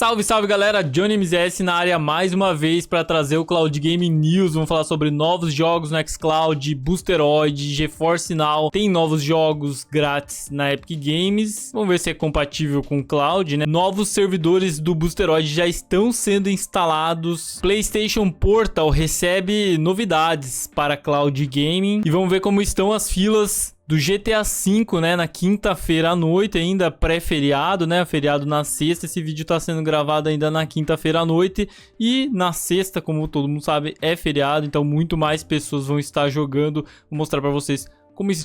Salve, salve galera, Johnny MZS na área mais uma vez para trazer o Cloud Gaming News. Vamos falar sobre novos jogos no xCloud, Boosteroid, GeForce Now. Tem novos jogos grátis na Epic Games. Vamos ver se é compatível com o Cloud, né? Novos servidores do Boosteroid já estão sendo instalados. PlayStation Portal recebe novidades para Cloud Gaming. E vamos ver como estão as filas do GTA V, né, na quinta-feira à noite, ainda pré-feriado, né, feriado na sexta. Esse vídeo tá sendo gravado ainda na quinta-feira à noite e na sexta, como todo mundo sabe, é feriado, então muito mais pessoas vão estar jogando. Vou mostrar pra vocês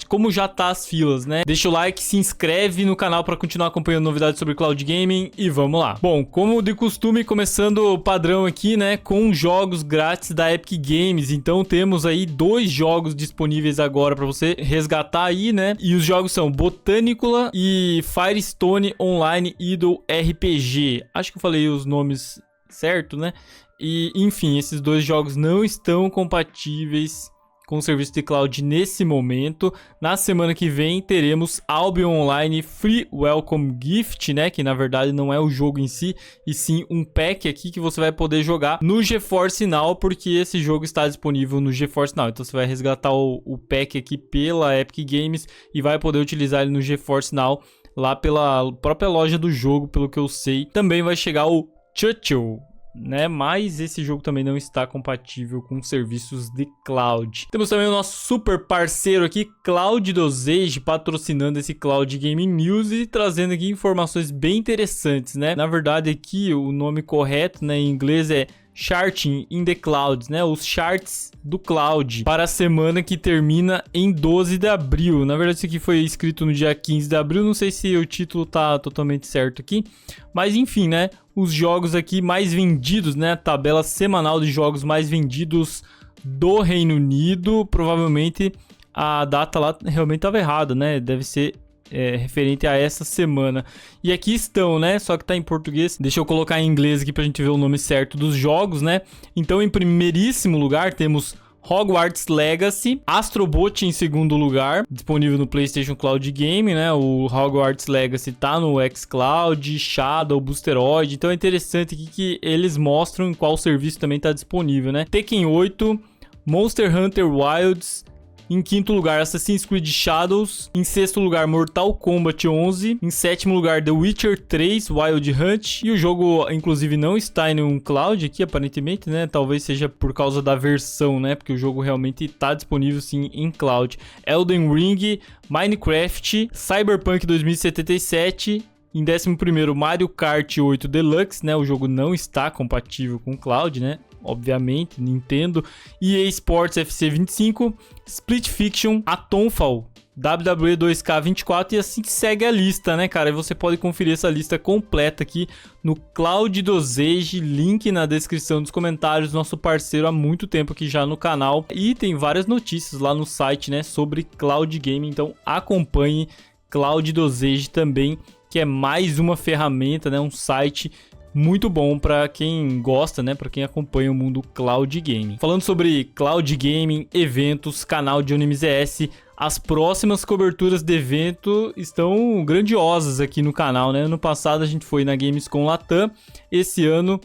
como já tá as filas, né? Deixa o like, se inscreve no canal para continuar acompanhando novidades sobre Cloud Gaming e vamos lá. Bom, como de costume, começando o padrão aqui, né, com jogos grátis da Epic Games. Então temos aí 2 jogos disponíveis agora para você resgatar aí, né? E os jogos são Botanicula e Firestone Online Idle RPG. Acho que eu falei os nomes certo, né? E enfim, esses 2 jogos não estão compatíveis com o serviço de cloud nesse momento. Na semana que vem teremos Albion Online Free Welcome Gift, né, que na verdade não é o jogo em si, e sim um pack aqui que você vai poder jogar no GeForce Now, porque esse jogo está disponível no GeForce Now. Então você vai resgatar o pack aqui pela Epic Games e vai poder utilizar ele no GeForce Now, lá pela própria loja do jogo, pelo que eu sei. Também vai chegar o Churchill, né? Mas esse jogo também não está compatível com serviços de cloud. Temos também o nosso super parceiro aqui, Cloud Dosage, patrocinando esse Cloud Gaming News e trazendo aqui informações bem interessantes, né? Na verdade aqui o nome correto, né, em inglês é Charting in the Clouds, né? Os charts do cloud para a semana que termina em 12 de abril. Na verdade, isso aqui foi escrito no dia 15 de abril. Não sei se o título tá totalmente certo aqui, mas enfim, né? Os jogos aqui mais vendidos, né? Tabela semanal de jogos mais vendidos do Reino Unido. Provavelmente a data lá realmente estava errada, né? Deve ser referente a essa semana. E aqui estão, né? Só que tá em português. Deixa eu colocar em inglês aqui pra gente ver o nome certo dos jogos, né? Então, em primeiríssimo lugar, temos Hogwarts Legacy, Astrobot em segundo lugar, disponível no PlayStation Cloud Game, né? O Hogwarts Legacy tá no xCloud, Shadow, Boosteroid. Então é interessante aqui que eles mostram em qual serviço também tá disponível, né? Tekken 8, Monster Hunter Wilds. Em quinto lugar, Assassin's Creed Shadows. Em sexto lugar, Mortal Kombat 11. Em sétimo lugar, The Witcher 3 Wild Hunt. E o jogo, inclusive, não está em um cloud aqui, aparentemente, né? Talvez seja por causa da versão, né? Porque o jogo realmente está disponível, sim, em cloud. Elden Ring, Minecraft, Cyberpunk 2077... Em 11º, Mario Kart 8 Deluxe, né? O jogo não está compatível com o cloud, né? Obviamente, Nintendo. EA Sports FC 25, Split Fiction, Atomfall, WWE 2K24 e assim segue a lista, né, cara? E você pode conferir essa lista completa aqui no Cloud Dosage, link na descrição dos comentários, nosso parceiro há muito tempo aqui já no canal. E tem várias notícias lá no site, né, sobre Cloud Gaming, então acompanhe Cloud Dosage também, que é mais uma ferramenta, né, um site muito bom para quem gosta, né, para quem acompanha o mundo Cloud Gaming. Falando sobre Cloud Gaming, eventos, canal de Johnny MZS, as próximas coberturas de evento estão grandiosas aqui no canal, né? Ano passado a gente foi na Gamescom Latam, esse ano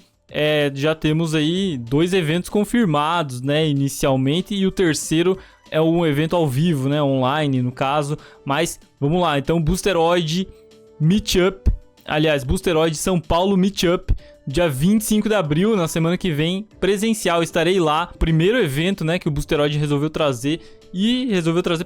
já temos aí 2 eventos confirmados, né, inicialmente, e o terceiro é um evento ao vivo, né, online no caso. Mas vamos lá, então Boosteroid Meetup, aliás, Boosteroid São Paulo Meetup, dia 25 de abril, na semana que vem, presencial, estarei lá. Primeiro evento, né, que o Boosteroid resolveu trazer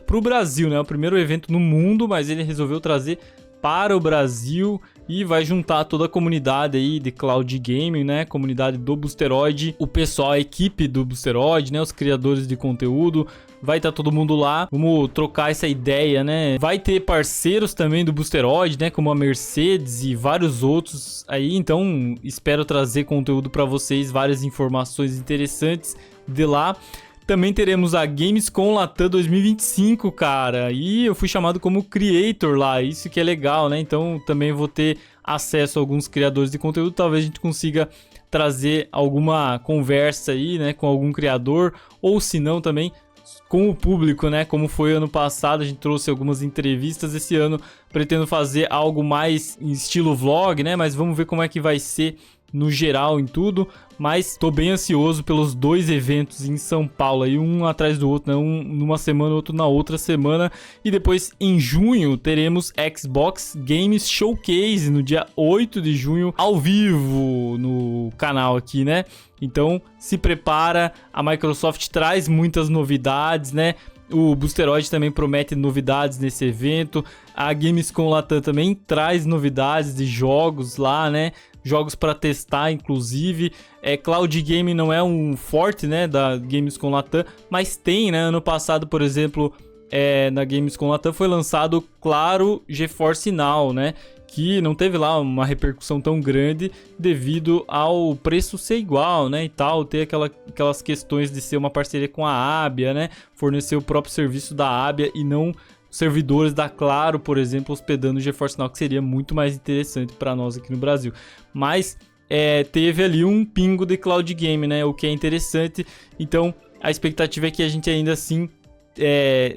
para o Brasil, né, o primeiro evento no mundo, mas ele resolveu trazer para o Brasil e vai juntar toda a comunidade aí de Cloud Gaming, né, comunidade do Boosteroid, o pessoal, a equipe do Boosteroid, né, os criadores de conteúdo. Vai estar todo mundo lá, vamos trocar essa ideia, né? Vai ter parceiros também do Boosteroid, né? Como a Mercedes e vários outros aí. Então, espero trazer conteúdo para vocês, várias informações interessantes de lá. Também teremos a Gamescom Latam 2025, cara. E eu fui chamado como creator lá, isso que é legal, né? Então, também vou ter acesso a alguns criadores de conteúdo. Talvez a gente consiga trazer alguma conversa aí, né? Com algum criador, ou se não também com o público, né? Como foi ano passado, a gente trouxe algumas entrevistas. Esse ano pretendo fazer algo mais em estilo vlog, né? Mas vamos ver como é que vai ser no geral em tudo, mas tô bem ansioso pelos 2 eventos em São Paulo, aí um atrás do outro, né? Um numa semana, outro na outra semana, e depois em junho teremos Xbox Games Showcase no dia 8 de junho, ao vivo no canal aqui, né? Então se prepara, a Microsoft traz muitas novidades, né? O Boosteroid também promete novidades nesse evento. A Gamescom Latam também traz novidades de jogos lá, né? Jogos para testar, inclusive. Cloud Game não é um forte, né, da Gamescom Latam, mas tem, né? Ano passado, por exemplo, na Gamescom Latam foi lançado, claro, GeForce Now, né? Que não teve lá uma repercussão tão grande devido ao preço ser igual, né, e tal, ter aquelas questões de ser uma parceria com a Abia, né, fornecer o próprio serviço da Abia e não servidores da Claro, por exemplo, hospedando o GeForce Now, que seria muito mais interessante para nós aqui no Brasil. Mas teve ali um pingo de cloud game, né, o que é interessante. Então a expectativa é que a gente ainda assim,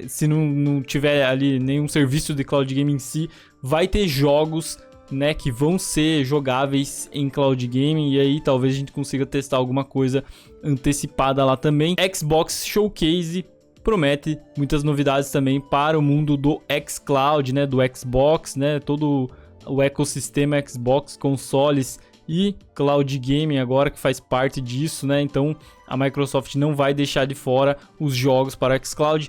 se não tiver ali nenhum serviço de cloud game em si, vai ter jogos, né, que vão ser jogáveis em cloud gaming, e aí talvez a gente consiga testar alguma coisa antecipada lá também. Xbox Showcase promete muitas novidades também para o mundo do xCloud, né, do Xbox, né, todo o ecossistema Xbox, consoles e cloud gaming agora que faz parte disso, né? Então a Microsoft não vai deixar de fora os jogos para xCloud.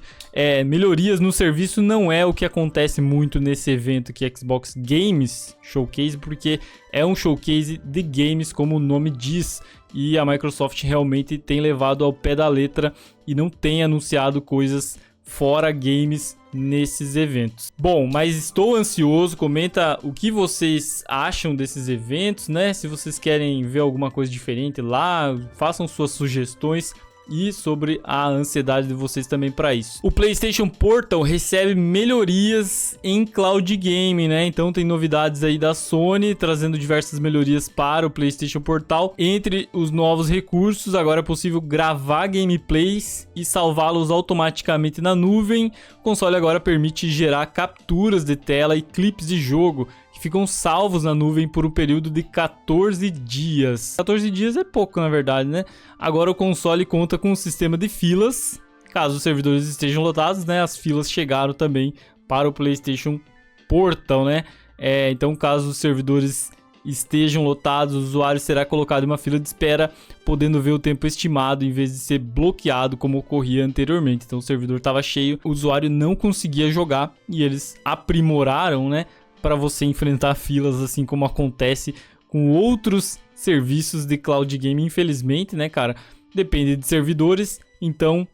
Melhorias no serviço não é o que acontece muito nesse evento aqui, Xbox Games Showcase, porque é um showcase de games, como o nome diz, e a Microsoft realmente tem levado ao pé da letra e não tem anunciado coisas fora games nesses eventos. Bom, mas estou ansioso, comenta o que vocês acham desses eventos, né? Se vocês querem ver alguma coisa diferente lá, façam suas sugestões e sobre a ansiedade de vocês também para isso. O PlayStation Portal recebe melhorias em cloud game, né? Então tem novidades aí da Sony trazendo diversas melhorias para o PlayStation Portal. Entre os novos recursos, agora é possível gravar gameplays e salvá-los automaticamente na nuvem. O console agora permite gerar capturas de tela e clipes de jogo que ficam salvos na nuvem por um período de 14 dias. 14 dias é pouco, na verdade, né? Agora o console conta com um sistema de filas. Caso os servidores estejam lotados, né? As filas chegaram também para o PlayStation Portal, né? Então, caso os servidores estejam lotados, o usuário será colocado em uma fila de espera, podendo ver o tempo estimado em vez de ser bloqueado como ocorria anteriormente. Então o servidor estava cheio, o usuário não conseguia jogar e eles aprimoraram, né, para você enfrentar filas, assim como acontece com outros serviços de cloud game, infelizmente, né, cara? Depende de servidores, então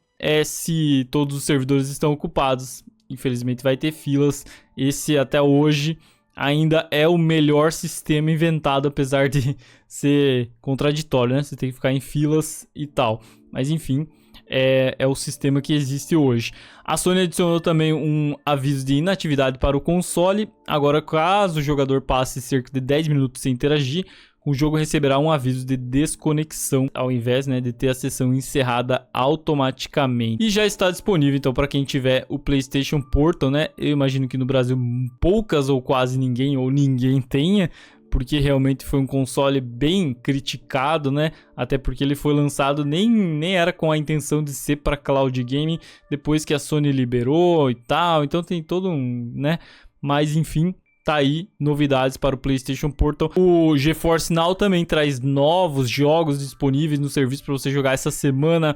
se todos os servidores estão ocupados, infelizmente vai ter filas. Esse até hoje ainda é o melhor sistema inventado, apesar de ser contraditório, né? Você tem que ficar em filas e tal. Mas enfim, é o sistema que existe hoje. A Sony adicionou também um aviso de inatividade para o console. Agora, caso o jogador passe cerca de 10 minutos sem interagir, o jogo receberá um aviso de desconexão, ao invés, né, de ter a sessão encerrada automaticamente. E já está disponível, então, para quem tiver o PlayStation Portal, né? Eu imagino que no Brasil poucas ou quase ninguém ou ninguém tenha, porque realmente foi um console bem criticado, né? Até porque ele foi lançado nem era com a intenção de ser para cloud gaming, depois que a Sony liberou e tal. Então tem todo um, né? Mas enfim, tá aí novidades para o PlayStation Portal. O GeForce Now também traz novos jogos disponíveis no serviço para você jogar essa semana.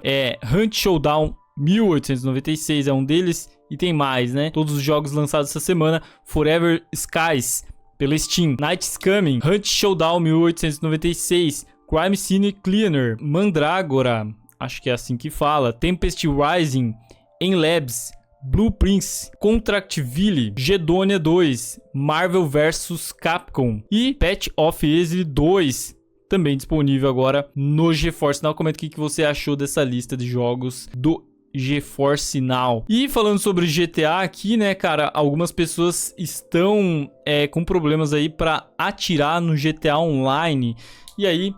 Hunt Showdown 1896 é um deles e tem mais, né? Todos os jogos lançados essa semana. Forever Skies pela Steam, Night's Coming, Hunt Showdown 1896, Crime Scene Cleaner, Mandrágora, acho que é assim que fala, Tempest Rising, Enlabs, Blue Prince, Contractville, Gedonia 2, Marvel vs Capcom e Path of Exile 2, também disponível agora no GeForce Now. Comenta o que você achou dessa lista de jogos do GeForce Now. E falando sobre GTA aqui, né, cara, algumas pessoas estão com problemas aí para atirar no GTA Online. E aí,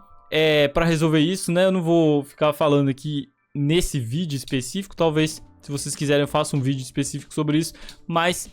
para resolver isso, né, eu não vou ficar falando aqui nesse vídeo específico, talvez se vocês quiserem eu faça um vídeo específico sobre isso, mas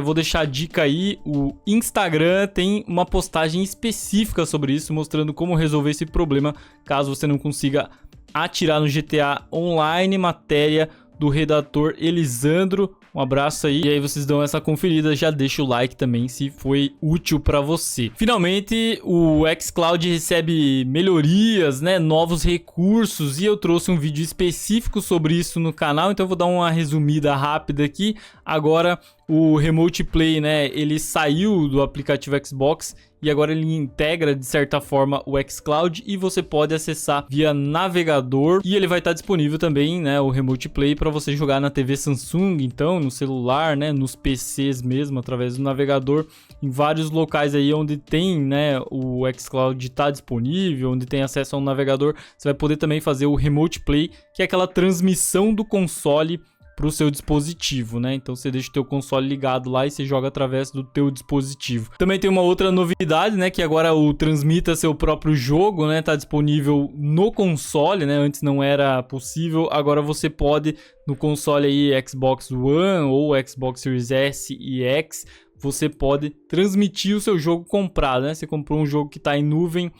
vou deixar a dica aí, o Instagram tem uma postagem específica sobre isso, mostrando como resolver esse problema, caso você não consiga atirar no GTA Online, matéria do redator Elisandro. Um abraço aí, e aí vocês dão essa conferida, já deixa o like também se foi útil para você. Finalmente, o xCloud recebe melhorias, né, novos recursos, e eu trouxe um vídeo específico sobre isso no canal, então eu vou dar uma resumida rápida aqui. Agora, o Remote Play, né, ele saiu do aplicativo Xbox e agora ele integra de certa forma o xCloud e você pode acessar via navegador, e ele vai estar disponível também, né, o Remote Play para você jogar na TV Samsung, então no celular, né, nos PCs mesmo, através do navegador, em vários locais aí onde tem, né, o xCloud está disponível, onde tem acesso ao navegador, você vai poder também fazer o Remote Play, que é aquela transmissão do console para o seu dispositivo, né? Então você deixa o teu console ligado lá e você joga através do teu dispositivo. Também tem uma outra novidade, né? Que agora o Transmita seu próprio jogo, né? Tá disponível no console, né? Antes não era possível, agora você pode no console aí Xbox One ou Xbox Series S e X, você pode transmitir o seu jogo comprado, né? Você comprou um jogo que está em nuvem,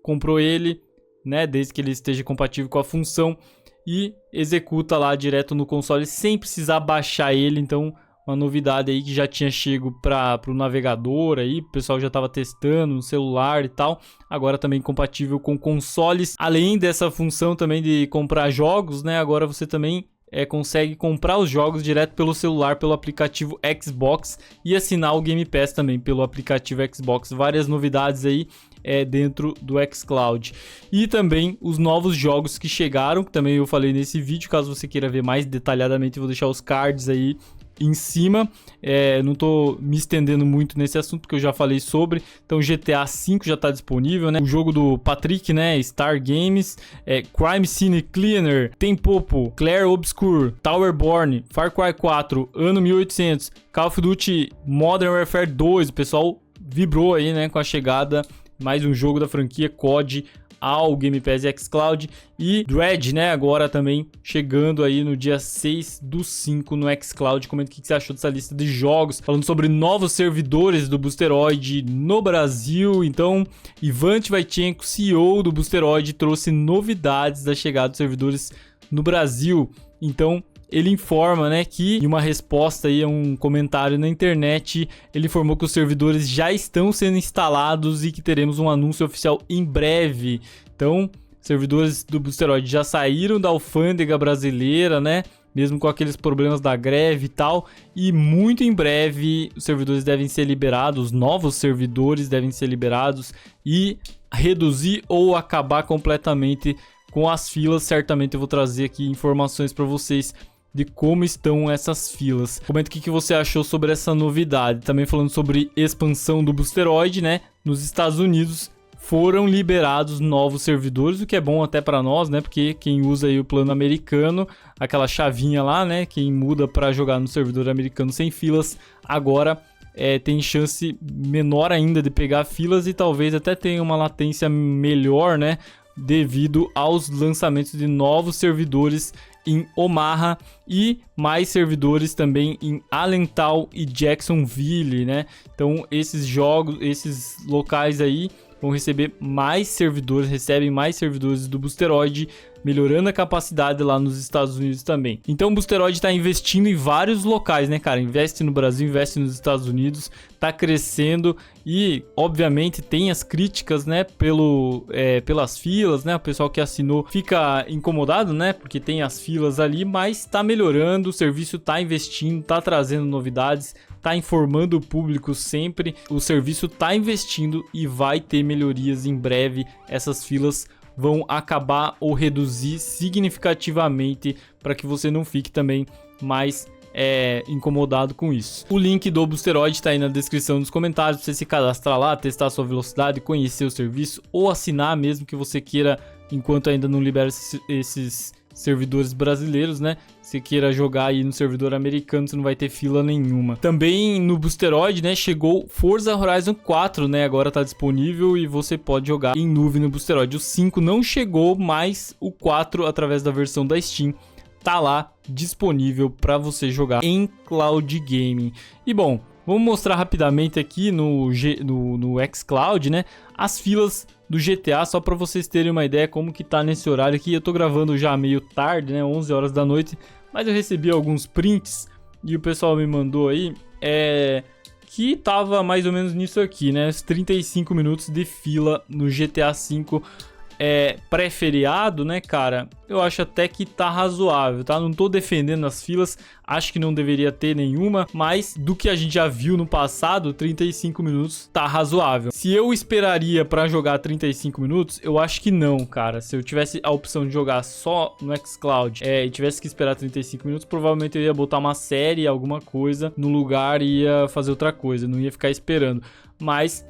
comprou ele, né? Desde que ele esteja compatível com a função, e executa lá direto no console sem precisar baixar ele. Então uma novidade aí que já tinha chego para o navegador aí, o pessoal já estava testando no celular e tal, agora também compatível com consoles. Além dessa função também de comprar jogos, né, agora você também consegue comprar os jogos direto pelo celular, pelo aplicativo Xbox, e assinar o Game Pass também pelo aplicativo Xbox. Várias novidades aí dentro do xCloud. E também os novos jogos que chegaram, que também eu falei nesse vídeo. Caso você queira ver mais detalhadamente, eu vou deixar os cards aí em cima. Não tô me estendendo muito nesse assunto, porque eu já falei sobre. Então GTA V já tá disponível, né? O jogo do Patrick, né? Star Games, Crime Scene Cleaner, Tempopo, Claire Obscure, Towerborn, Far Cry 4, Ano 1800, Call of Duty Modern Warfare 2. O pessoal vibrou aí, né? Com a chegada mais um jogo da franquia COD ao Game Pass e xCloud, e Dread, né, agora também chegando aí no dia 6/5 no xCloud. Comenta o que você achou dessa lista de jogos, falando sobre novos servidores do Boosteroid no Brasil. Então, Ivan Tvaichenko, CEO do Boosteroid, trouxe novidades da chegada dos servidores no Brasil. Então, ele informa, né, que em uma resposta aí a um comentário na internet, ele informou que os servidores já estão sendo instalados e que teremos um anúncio oficial em breve. Então, servidores do Boosteroid já saíram da alfândega brasileira, né, mesmo com aqueles problemas da greve e tal, e muito em breve os servidores devem ser liberados, os novos servidores devem ser liberados e reduzir ou acabar completamente com as filas. Certamente eu vou trazer aqui informações para vocês de como estão essas filas. Comenta o que você achou sobre essa novidade. Também falando sobre expansão do Boosteroid, né? Nos Estados Unidos foram liberados novos servidores, o que é bom até para nós, né? Porque quem usa aí o plano americano, aquela chavinha lá, né? Quem muda para jogar no servidor americano sem filas, agora tem chance menor ainda de pegar filas e talvez até tenha uma latência melhor, né? Devido aos lançamentos de novos servidores em Omaha e mais servidores também em Allentown e Jacksonville, né? Então esses jogos, esses locais aí vão receber mais servidores, recebem mais servidores do Boosteroid, melhorando a capacidade lá nos Estados Unidos também. Então o Boosteroid está investindo em vários locais, né, cara? Investe no Brasil, investe nos Estados Unidos, tá crescendo e, obviamente, tem as críticas, né, pelas filas, né? O pessoal que assinou fica incomodado, né, porque tem as filas ali, mas tá melhorando, o serviço tá investindo, tá trazendo novidades, tá informando o público sempre, o serviço tá investindo e vai ter melhorias em breve. Essas filas vão acabar ou reduzir significativamente para que você não fique também mais incomodado com isso. O link do Boosteroid está aí na descrição dos comentários para você se cadastrar lá, testar a sua velocidade, conhecer o serviço ou assinar mesmo que você queira, enquanto ainda não libera esses servidores brasileiros, né? Se queira jogar aí no servidor americano, você não vai ter fila nenhuma. Também no Boosteroid, né, chegou Forza Horizon 4, né? Agora tá disponível e você pode jogar em nuvem no Boosteroid. O 5 não chegou, mas o 4, através da versão da Steam, tá lá disponível para você jogar em cloud gaming. E bom, Vamos mostrar rapidamente aqui no xCloud, né, as filas do GTA, só para vocês terem uma ideia como que tá nesse horário aqui. Eu tô gravando já meio tarde, né, 11 horas da noite, mas eu recebi alguns prints e o pessoal me mandou aí, que tava mais ou menos nisso aqui, né, 35 minutos de fila no GTA V. Pré-feriado, né, cara, eu acho até que tá razoável, tá? Não tô defendendo as filas, acho que não deveria ter nenhuma, mas do que a gente já viu no passado, 35 minutos tá razoável. Se eu esperaria pra jogar 35 minutos, eu acho que não, cara. Se eu tivesse a opção de jogar só no xCloud e tivesse que esperar 35 minutos, provavelmente eu ia botar uma série, alguma coisa no lugar e ia fazer outra coisa, não ia ficar esperando. Mas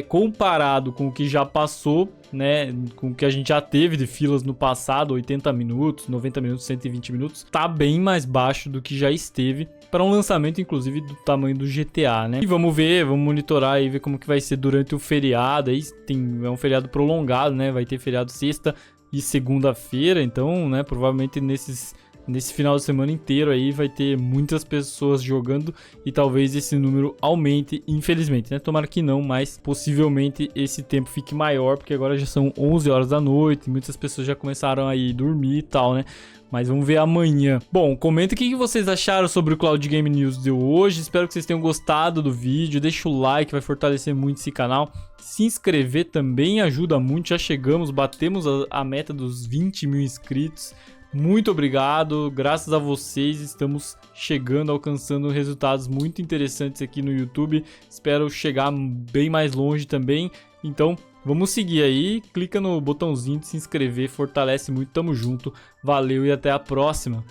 comparado com o que já passou, né, com o que a gente já teve de filas no passado, 80 minutos, 90 minutos, 120 minutos, tá bem mais baixo do que já esteve para um lançamento, inclusive, do tamanho do GTA, né? E vamos ver, vamos monitorar e ver como que vai ser durante o feriado. Aí é um feriado prolongado, né? Vai ter feriado sexta e segunda-feira, então, né, provavelmente nesse final de semana inteiro aí vai ter muitas pessoas jogando e talvez esse número aumente, infelizmente, né? Tomara que não, mas possivelmente esse tempo fique maior, porque agora já são 11 horas da noite, muitas pessoas já começaram a ir dormir e tal, né? Mas vamos ver amanhã. Bom, comenta o que vocês acharam sobre o Cloud Game News de hoje. Espero que vocês tenham gostado do vídeo. Deixa o like, vai fortalecer muito esse canal. Se inscrever também ajuda muito. Já chegamos, batemos a meta dos 20 mil inscritos. Muito obrigado, graças a vocês estamos chegando, alcançando resultados muito interessantes aqui no YouTube. Espero chegar bem mais longe também, então vamos seguir aí, clica no botãozinho de se inscrever, fortalece muito, tamo junto, valeu e até a próxima.